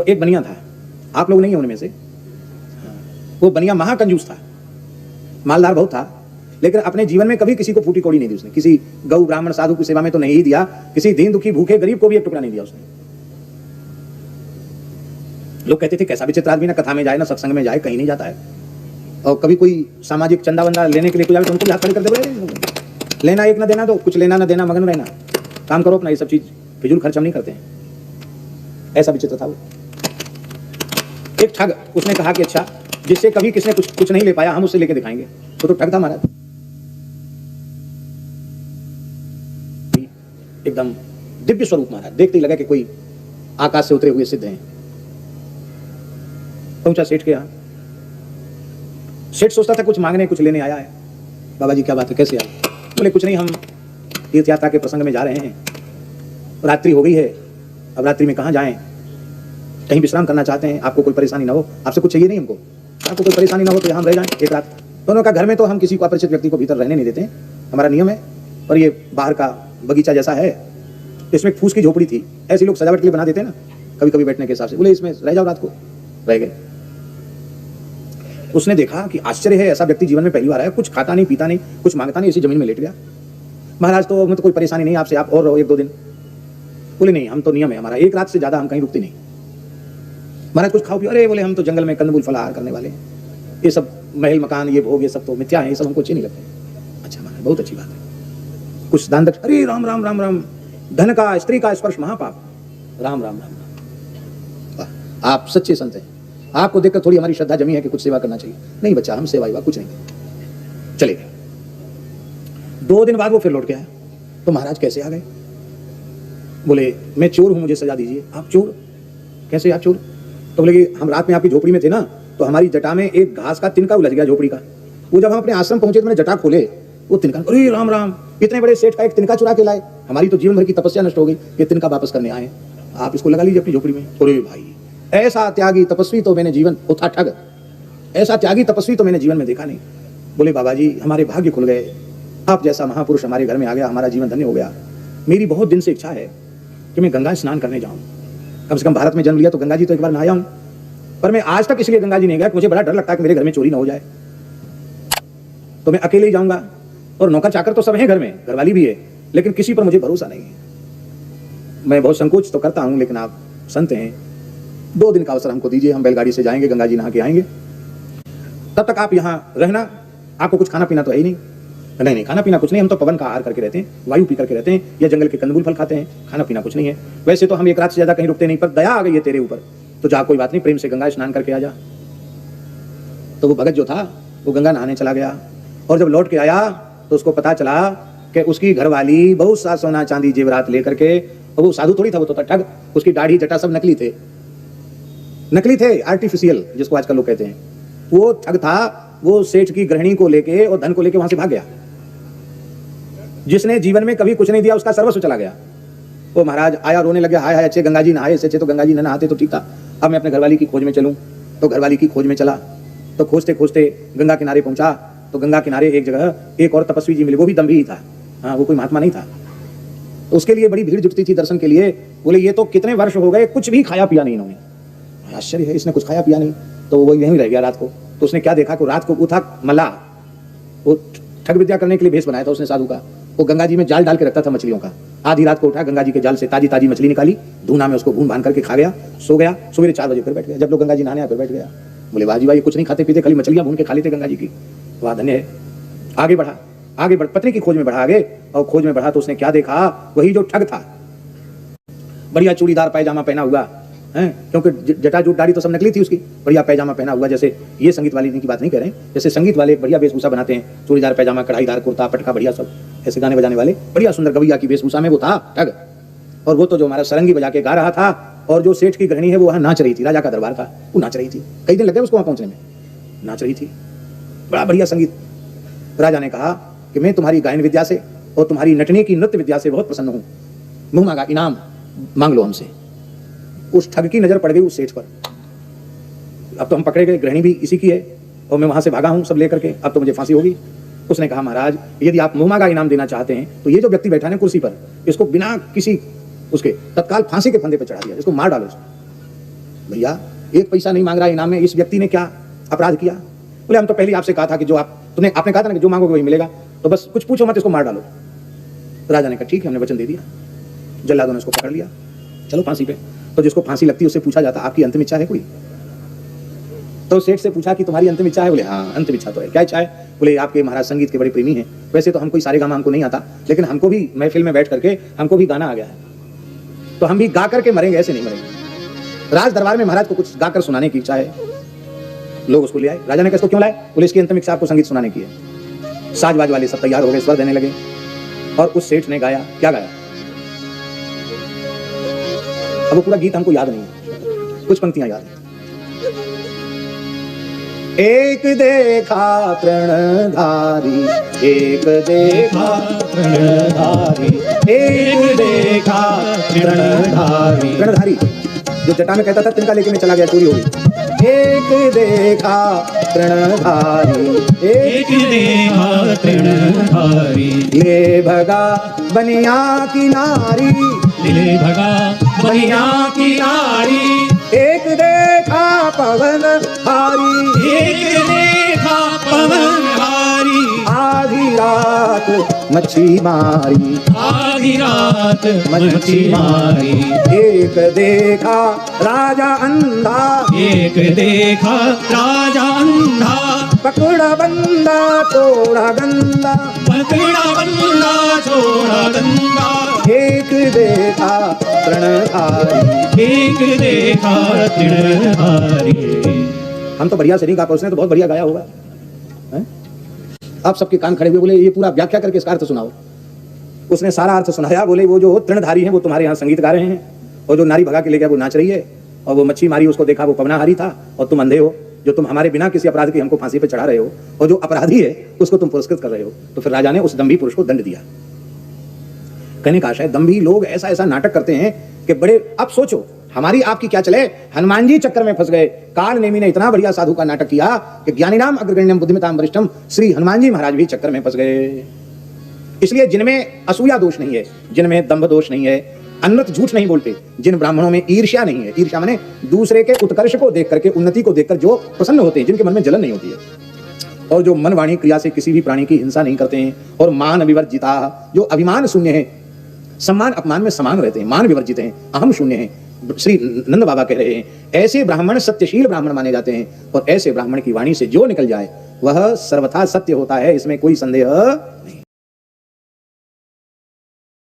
एक बनिया था, आप लोग नहीं है उनमें से। वो बनिया महाकंजूस था, मालदार बहुत था, लेकिन अपने जीवन में कभी किसी को फूटी कौड़ी नहीं दी उसने। किसी गौ ब्राह्मण साधु की सेवा में तो नहीं ही दिया, किसी दीन दुखी भूखे गरीब को भी एक टुकड़ा नहीं दिया उसने। लोग कहते थे कैसा विचित्र आदमी, ना कथा में जाए ना सत्संग में जाए, कहीं नहीं जाता है। और कभी कोई सामाजिक चंदा वंदा लेने के लिए कोई आए तो उनको भी हाथ खड़े कर दे, लेना एक ना देना, तो कुछ लेना ना देना, मगन रहना, काम करो अपना, ये सब चीज फिजूल खर्च हम नहीं करते हैं। ऐसा विचित्र था वो। एक ठग, उसने कहा कि अच्छा जिससे कभी किसने कुछ नहीं ले पाया हम उससे लेके दिखाएंगे। तो ठग था महाराज, एकदम दिव्य स्वरूप महाराज, देखते ही लगा कि कोई आकाश से उतरे हुए सिद्ध हैं। पहुंचा सेठ के यहाँ। सेठ सोचता था कुछ मांगने कुछ लेने आया है। बाबा जी क्या बात है, कैसे आए? बोले कुछ नहीं, हम तीर्थ यात्रा के प्रसंग में जा रहे हैं, रात्रि हो गई है, अब रात्रि में कहाँ जाएं, कहीं विश्राम करना चाहते हैं, आपको कोई परेशानी ना हो, आपसे कुछ चाहिए नहीं हमको, आपको कोई परेशानी ना हो तो यहाँ हम रह जाएं एक रात। दोनों का घर में तो हम किसी को अपरिचित व्यक्ति को भीतर रहने नहीं देते, हमारा नियम है। और ये बाहर का बगीचा जैसा है, इसमें फूस की झोपड़ी थी, ऐसे लोग सजावट के लिए बना देते हैं ना कभी कभी बैठने के हिसाब से। बोले इसमें रह जाओ रात को, रह गए। उसने देखा कि आश्चर्य है, ऐसा व्यक्ति जीवन में पहली बार आया, कुछ खाता नहीं पीता नहीं कुछ मांगता नहीं, इसी जमीन में लेट गया। महाराज तो हमें तो कोई परेशानी नहीं, आपसे आप और रहो एक दो दिन। बोले नहीं, हम तो नियम है हमारा, एक रात से ज्यादा हम कहीं रुकते नहीं। महाराज कुछ खाओ पियो। अरे बोले हम तो जंगल में कंदमूल फलाहार करने वाले, ये सब महल मकान ये भोग ये सब तो मिथ्या है, ये सब हमको अच्छे नहीं लगते। अच्छा महाराज बहुत अच्छी बात है, कुछ दान दक्ष। अरे राम राम राम राम, धन का स्त्री का स्पर्श महापाप, राम राम राम। आप सच्चे संत हैं, आपको देखकर थोड़ी हमारी श्रद्धा जमी है कि कुछ सेवा करना चाहिए। नहीं बच्चा, हम सेवा कुछ नहीं, चले गए। 2 दिन बाद वो फिर लौट के आया। तो महाराज कैसे आ गए? बोले मैं चोर हूं, मुझे सजा दीजिए। आप चोर? कैसे आप चोर? तो बोले कि हम रात में आपकी झोपड़ी में थे ना, तो हमारी जटा में एक घास का तिनका उलझ गया झोपड़ी का। वो जब हम अपने आश्रम पहुंचे तो मैंने जटा खोले, वो तिनका, अरे राम राम, इतने बड़े सेठ का एक तिनका चुरा के लाए, हमारी तो जीवन भर की तपस्या नष्ट हो गई, ये तिनका वापस करने आए, आप इसको लगा लीजिए अपनी झोपड़ी में। अरे भाई ऐसा त्यागी तपस्वी तो मैंने जीवन, वो था ठग, ऐसा त्यागी तपस्वी तो मैंने जीवन में देखा नहीं। बोले बाबा जी हमारे भाग्य खुल गए, आप जैसा महापुरुष हमारे घर में आ गया, हमारा जीवन धन्य हो गया। मेरी बहुत दिन से इच्छा है कि मैं गंगा स्नान करने जाऊं, कम से कम भारत में जन्म लिया तो गंगा जी तो एक बार नहाया हूं, पर मैं आज तक इसलिए गंगा जी नहीं गया कि मुझे बड़ा डर लगता है कि मेरे घर में चोरी ना हो जाए, तो मैं अकेले ही जाऊंगा। और नौकर चाकर तो सब है घर में, घरवाली भी है, लेकिन किसी पर मुझे भरोसा नहीं है। मैं बहुत संकोच तो करता हूं, लेकिन आप संत हैं, 2 दिन का अवसर हमको दीजिए, हम बैलगाड़ी से जाएंगे, गंगा जी नहा के आएंगे, तब तक आप यहाँ रहना। आपको कुछ खाना पीना तो है ही नहीं? नहीं, खाना पीना कुछ नहीं, हम तो पवन का आहार करके रहते हैं, वायु पी करके रहते हैं, या जंगल के कंदमूल फल खाते हैं, खाना पीना कुछ नहीं है। वैसे तो हम एक रात से ज्यादा कहीं रुकते नहीं, पर दया आ गई है तेरे ऊपर, तो जा कोई बात नहीं, प्रेम से गंगा स्नान करके आ जा। तो वो भगत जो था वो गंगा नहाने चला गया, और जब लौट के आया तो उसको पता चला कि उसकी घरवाली बहुत सा सोना चांदी जेवरात लेकर के, और वो साधु थोड़ी था, वो तो ठग, उसकी दाढ़ी जटा सब नकली थे, नकली थे, आर्टिफिशियल जिसको आजकल लोग कहते हैं। वो ठग था, वो सेठ की गृहिणी को लेके और धन को लेके वहां से भाग गया। जिसने जीवन में कभी कुछ नहीं दिया उसका सर्वस्व चला गया। वो महाराज आया, रोने लगे, हाय हाय अच्छे गंगा जी नहाए, इससे अच्छे तो गंगा जी न नहाते तो ठीक था, अब मैं अपने घरवाली की खोज में चलूं। तो घरवाली की खोज में चला, तो खोजते खोजते गंगा किनारे पहुंचा, तो गंगा किनारे एक जगह एक और तपस्वी जी मिले, वो भी दम्भी ही था, हाँ वो कोई महात्मा नहीं था। तो उसके लिए बड़ी भीड़ जुटती थी दर्शन के लिए। बोले ये तो कितने वर्ष हो गए कुछ भी खाया पिया नहीं इन्होंने, आश्चर्य है, इसने कुछ खाया पिया नहीं। तो वो यहीं रह गया रात को। तो उसने क्या देखा कि रात को वो था मल्लाह, वो ठग विद्या करने के लिए भेष बनाया था उसने साधु का। वो गंगा जी में जाल डाल के रखता था मछलियों का, आधी रात को उठा, गंगा जी के जाल से ताजी ताजी मछली निकाली, धूना में उसको भून भान करके खा गया, सो गया, सवेरे 4 बजे फिर बैठ गया। जब लोग गंगा जी नहाने आए फिर बैठ गया। बोले वाह जी वाह, ये कुछ नहीं खाते पीते, खाली मछलियां भून के खा लेते गंगा जी की, वाह धन्य है। आगे बढ़ा, आगे बढ़, पत्नी की खोज में बढ़ा आगे, और खोज में बढ़ा तो उसने क्या देखा, वही जो ठग था, बढ़िया चूड़ीदार पैजामा पहना हुआ है, क्योंकि जटाजूट दाढ़ी तो सब नकली थी उसकी, बढ़िया पैजामा पहना हुआ, जैसे ये संगीत वाली की बात नहीं कह रहे हैं, जैसे संगीत वाले बढ़िया वेशभूषा बनाते हैं, चूड़ीदार पैजामा, कढ़ाईदार कुर्ता पटका, बढ़िया सब ऐसे गाने बजाने वाले, बढ़िया सुंदर गवैया की वेशभूषा में वो था ठग। और वो तो जो हमारा सरंगी बजा के गा रहा था, और जो सेठ की गृहिणी है वो वहां नाच रही थी, राजा का दरबार था, वो नाच रही थी, कई दिन लगे उसको वहां पहुंचने में, नाच रही थी, बड़ा बढ़िया संगीत। राजा ने कहा कि मैं तुम्हारी गायन विद्या से और तुम्हारी नटने की नृत्य विद्या से बहुत प्रसन्न हूं, मुंह मांगा इनाम मांग लो हमसे। उस ठग की नजर पड़ गई उस सेठ पर, अब तो हम पकड़े गए, गृहिणी भी इसी की है, और मैं वहां से भागा हूं सब लेकर के, अब तो मुझे फांसी होगी। उसने कहा महाराज यदि आप मुंह मांगा इनाम देना चाहते हैं तो ये जो व्यक्ति बैठा है कुर्सी पर, इसको बिना किसी उसके तत्काल फांसी के फंदे पर चढ़ा दिया, इसको मार डालो। भैया 1 पैसा नहीं मांग रहा इनाम में, इस व्यक्ति ने क्या अपराध किया? बोले हम तो पहले आपसे कहा था कि जो आपने कहा था ना कि जो मांगोगे वही मिलेगा, तो बस कुछ पूछो मत, इसको मार डालो। राजा ने कहा ठीक है, हमने वचन दे दिया। जल्लादों ने उसको पकड़ लिया, चलो फांसी पे। तो जिसको फांसी लगती है उससे पूछा जाता आपकी अंतिम इच्छा है कोई? तो सेठ से पूछा कि तुम्हारी अंतिम इच्छा है? बोले हाँ अंतिम इच्छा तो है। क्या इच्छा है? बोले आपके महाराज संगीत के बड़े प्रेमी हैं, वैसे तो हम कोई सारेगामा हमको नहीं आता, लेकिन हमको भी महफिल में बैठ करके हमको भी गाना आ गया है, तो हम भी गा करके मरेंगे, ऐसे नहीं मरेंगे। राज दरबार में महाराज को कुछ गाकर सुनाने की इच्छा है। लोग उसको ले आए। राजा ने कहा इसको क्यों लाए? बोले इसकी अंतिम इच्छा आपको संगीत सुनाने की है। साजबाज वाले सब तैयार हो गए, स्वर देने लगे, और उस सेठ ने गाया। क्या गाया? अब वो पूरा गीत हमको याद नहीं है, कुछ पंक्तियां याद है। एक देखा तृणधारी, एक देखा तृणधारी, एक देखा तृणधारी। तृणधारी जो जटा में कहता था तिनका लेके में चला गया, चोरी हो गई। एक देखा तृणधारी, एक देखा तृणधारी, ले भगा बनिया की नारी, ले भगा बनिया की नारी। एक देखा पवन हारी, एक देखा पवन हारी, आधी रात मच्छी मारी, आधी रात मच्छी मारी। एक देखा राजा अंधा, एक देखा राजा अंधा, पकड़ा बंदा छोड़ा गंदा, पकड़ा बंदा छोड़ा गंदा। एक देखा तृणधारी, एक देखा तृणधारी। हम तो बढ़िया से नहीं गा पाए, उसने तो बहुत बढ़िया गाया होगा। आप सबके कान खड़े हुए, बोले ये पूरा व्याख्या करके इसका अर्थ सुनाओ। उसने सारा अर्थ सुनाया। बोले वो जो तृणधारी हैं वो तुम्हारे यहाँ संगीत गा रहे हैं, और जो नारी भगा के ले गया वो नाच रही है, और वो मच्छी मारी उसको देखा वो पवनाहारी था, और तुम अंधे हो जो तुम हमारे बिना किसी अपराध के हमको फांसी पे चढ़ा रहे हो, और जो अपराधी है उसको तुम पुरस्कृत कर रहे हो। तो फिर राजा ने उस दंभी पुरुष को दंड दिया। कहने का आशय दंभी लोग ऐसा ऐसा नाटक करते हैं कि बड़े, अब सोचो हमारी आपकी क्या चले, हनुमान जी चक्कर में फंस गए। काल नेमी ने इतना बढ़िया साधु का नाटक किया कि ज्ञानीनाम अग्रगण्यम बुद्धिमताम वरिष्ठम श्री हनुमान जी महाराज भी चक्कर में फंस गए। इसलिए जिनमें असूया दोष नहीं है, जिनमें दंभ दोष नहीं है, अनृत झूठ नहीं बोलते, जिन ब्राह्मणों में ईर्ष्या नहीं है, ईर्ष्या माने दूसरे के उत्कर्ष को देख करके, उन्नति को देखकर जो प्रसन्न होते हैं, जिनके मन में जलन नहीं होती है, और जो मन वाणी क्रिया से किसी भी प्राणी की हिंसा नहीं करते हैं, और मान विवर्जिता, जो अभिमान शून्य है, सम्मान अपमान में समान रहते हैं, मान विवर्जित हैं, अहम शून्य है, श्री नंद बाबा कह रहे हैं, ऐसे ब्राह्मण सत्यशील ब्राह्मण माने जाते हैं। और ऐसे ब्राह्मण की वाणी से जो निकल जाए वह सर्वथा सत्य होता है, इसमें कोई संदेह नहीं।